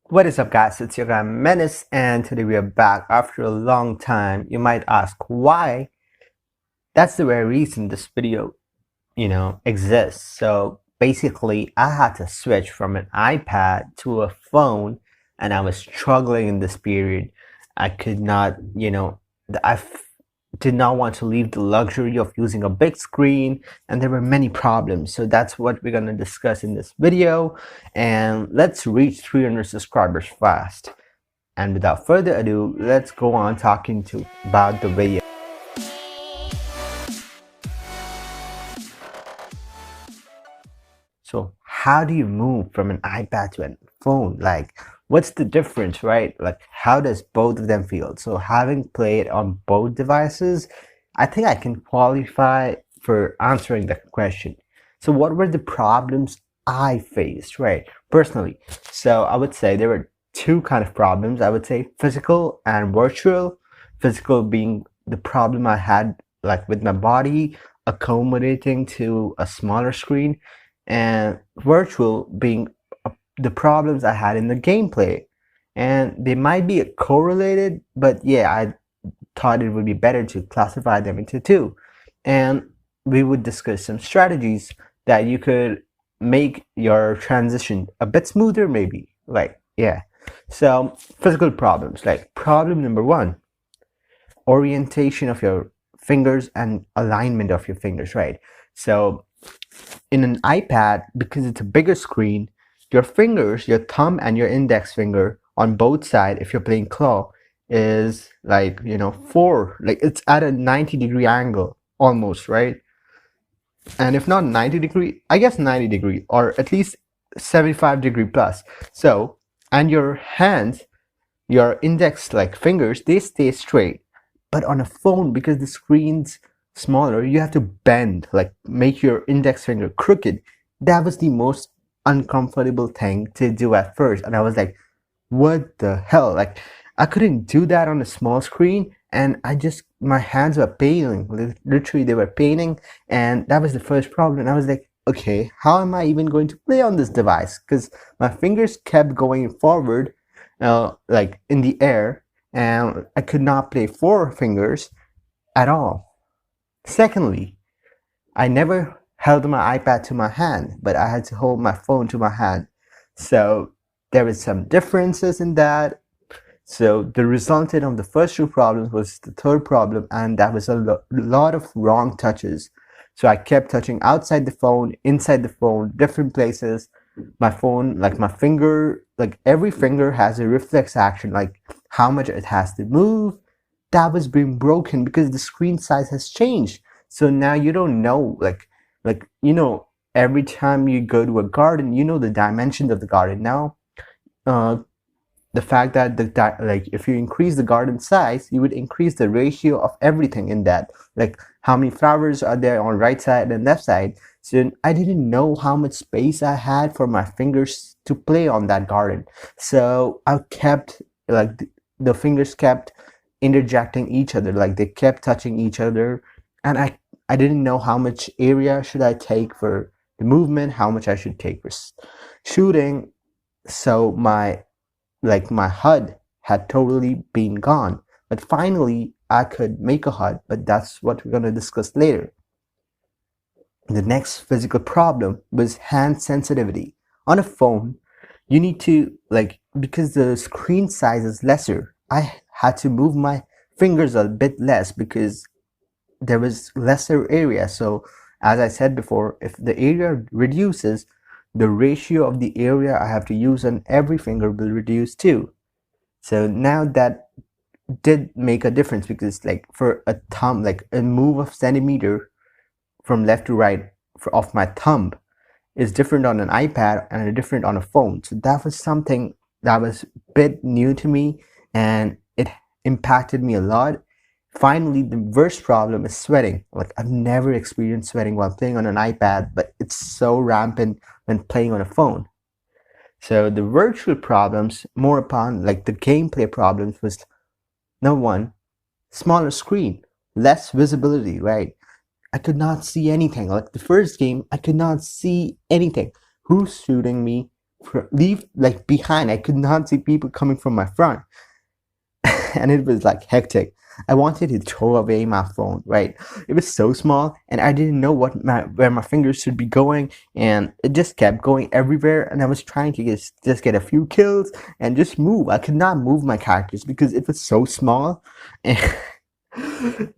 What is up, guys? It's your guy Menace, and today we are back after a long time. You might ask why. That's the very reason this video, exists. So basically, I had to switch from an iPad to a phone, and I was struggling in this period. I could not, did not want to leave the luxury of using a big screen, and there were many problems. So that's what we're going to discuss in this video, and let's reach 300 subscribers fast. And without further ado, let's go on talking about the video. So how do you move from an iPad to a phone? Like, what's the difference, right? Like, how does both of them feel? So having played on both devices, I think I can qualify for answering that question. So what were the problems I faced, right? Personally. So I would say there were two kind of problems. I would say physical and virtual. Physical being the problem I had like with my body accommodating to a smaller screen, and virtual being the problems I had in the gameplay. And they might be correlated, but yeah, I thought it would be better to classify them into two. And we would discuss some strategies that you could make your transition a bit smoother, maybe. Like, yeah. So, physical problems. Like, problem number one, orientation of your fingers and alignment of your fingers, right? So, in an iPad, because it's a bigger screen, your fingers, your thumb and your index finger on both sides, if you're playing claw, is like, like it's at a 90-degree angle almost, right? And if not 90-degree, I guess 90-degree or at least 75-degree plus. So, and your hands, your index like fingers, they stay straight. But on a phone, because the screen's smaller, you have to bend, like make your index finger crooked. That was the most uncomfortable thing to do at first. And I was like, what the hell? Like, I couldn't do that on a small screen. And my hands were paining. Literally, they were paining. And that was the first problem. And I was like, okay, how am I even going to play on this device? Because my fingers kept going forward, like in the air, and I could not play four fingers at all. Secondly, I never held my iPad to my hand, but I had to hold my phone to my hand. So there was some differences in that. So the resultant of the first two problems was the third problem, and that was a lot of wrong touches. So I kept touching outside the phone, inside the phone, different places. My phone, like my finger, like every finger has a reflex action, like how much it has to move. That was being broken because the screen size has changed. So now you don't know, every time you go to a garden, you know the dimensions of the garden. Now, uh, the fact that if you increase the garden size, you would increase the ratio of everything in that, like how many flowers are there on right side and left side. So I didn't know how much space I had for my fingers to play on that garden. So I kept like the fingers kept interjecting each other, like they kept touching each other, and I didn't know how much area should I take for the movement, how much I should take for shooting. So my HUD had totally been gone. But finally, I could make a HUD, but that's what we're going to discuss later. The next physical problem was hand sensitivity. On a phone, you need to, because the screen size is lesser, I had to move my fingers a bit less because there was lesser area. So, as I said before, if the area reduces, the ratio of the area I have to use on every finger will reduce too. So now that did make a difference, because like for a thumb, like a move of centimeter from left to right of my thumb is different on an iPad and different on a phone. So that was something that was a bit new to me, and it impacted me a lot. Finally, the worst problem is sweating. Like, I've never experienced sweating while playing on an iPad, but it's so rampant when playing on a phone. So the virtual problems, more upon like the gameplay problems, was number one, smaller screen, less visibility, right? I could not see anything. Like the first game, I could not see anything. Who's shooting me leave like behind. I could not see people coming from my front. And it was like hectic. I wanted to throw away my phone, right? It was so small and I didn't know where my fingers should be going, and it just kept going everywhere, and I was trying to just get a few kills and just move. I could not move my characters because it was so small. And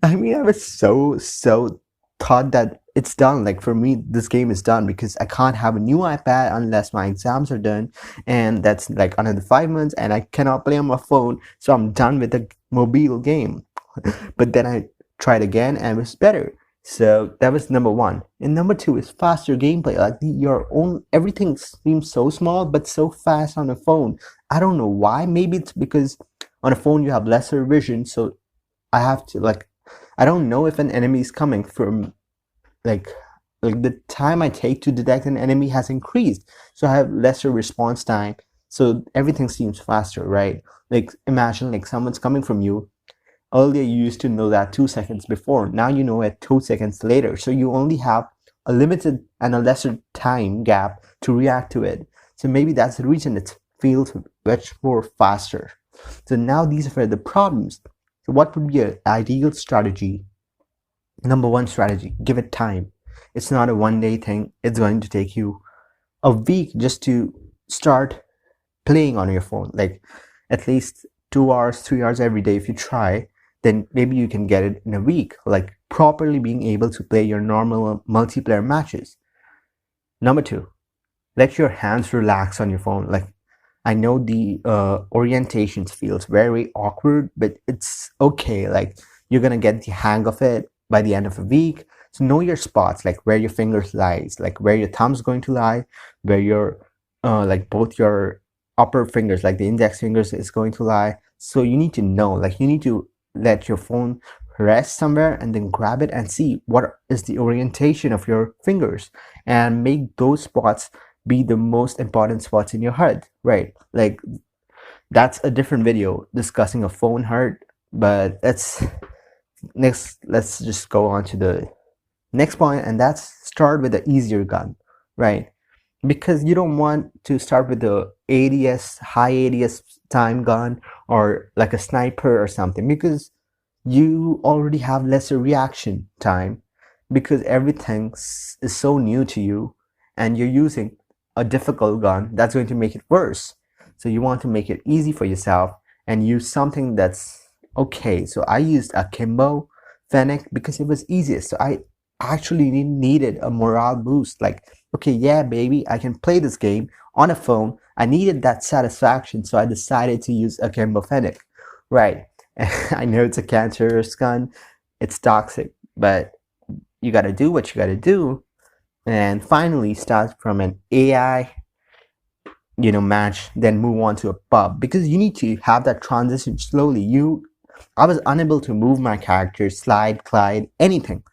I mean, I was so thought that it's done. Like for me, this game is done because I can't have a new iPad unless my exams are done, and that's like another 5 months, and I cannot play on my phone. So I'm done with the mobile game. But then I tried again, and it was better. So that was number one. And number two is faster gameplay. Like your own everything seems so small but so fast on a phone. I don't know why. Maybe it's because on a phone you have lesser vision, so I have to like I don't know if an enemy is coming from like the time I take to detect an enemy has increased, so I have lesser response time, so everything seems faster, right? Like imagine like someone's coming from you. Earlier you used to know that 2 seconds before, now you know it 2 seconds later, so you only have a limited and a lesser time gap to react to it. So maybe that's the reason it feels much more faster. So now these are the problems. So what would be an ideal strategy? Number one strategy, give it time. It's not a 1 day thing. It's going to take you a week just to start playing on your phone. Like at least 2 hours, 3 hours every day. If you try, then maybe you can get it in a week, like properly being able to play your normal multiplayer matches. Number two, let your hands relax on your phone. Like I know the orientations feels very awkward, but it's okay. Like you're gonna get the hang of it by the end of a week. So know your spots, like where your fingers lies, like where your thumb's going to lie, where your like both your upper fingers, like the index fingers, is going to lie. So you need to know, like you need to let your phone rest somewhere and then grab it and see what is the orientation of your fingers, and make those spots be the most important spots in your head, right? Like that's a different video discussing a phone heart, but let's just go on to the next point, and that's start with the easier gun, right? Because you don't want to start with the ADS, high ADS time gun, or like a sniper or something, because you already have lesser reaction time, because everything is so new to you, and you're using a difficult gun that's going to make it worse. So you want to make it easy for yourself and use something that's okay. So I used a Kimbo Fennec because it was easiest. So I actually needed a morale boost, like okay, yeah baby, I can play this game on a phone. I needed that satisfaction, so I decided to use a Kimbo Fennec, right? I know it's a cancerous gun, it's toxic, but you gotta do what you gotta do. And finally start from an AI match, then move on to a pub, because you need to have that transition slowly. I was unable to move my character, slide, glide, anything,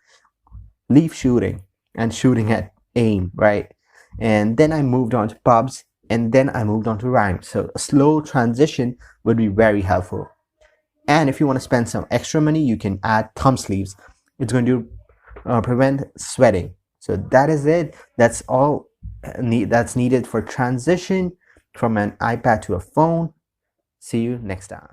leave shooting and shooting at aim, right? And then I moved on to pubs, and then I moved on to rank. So a slow transition would be very helpful. And if you want to spend some extra money, you can add thumb sleeves. It's going to prevent sweating. So that is it. That's all that's needed for transition from an iPad to a phone. See you next time.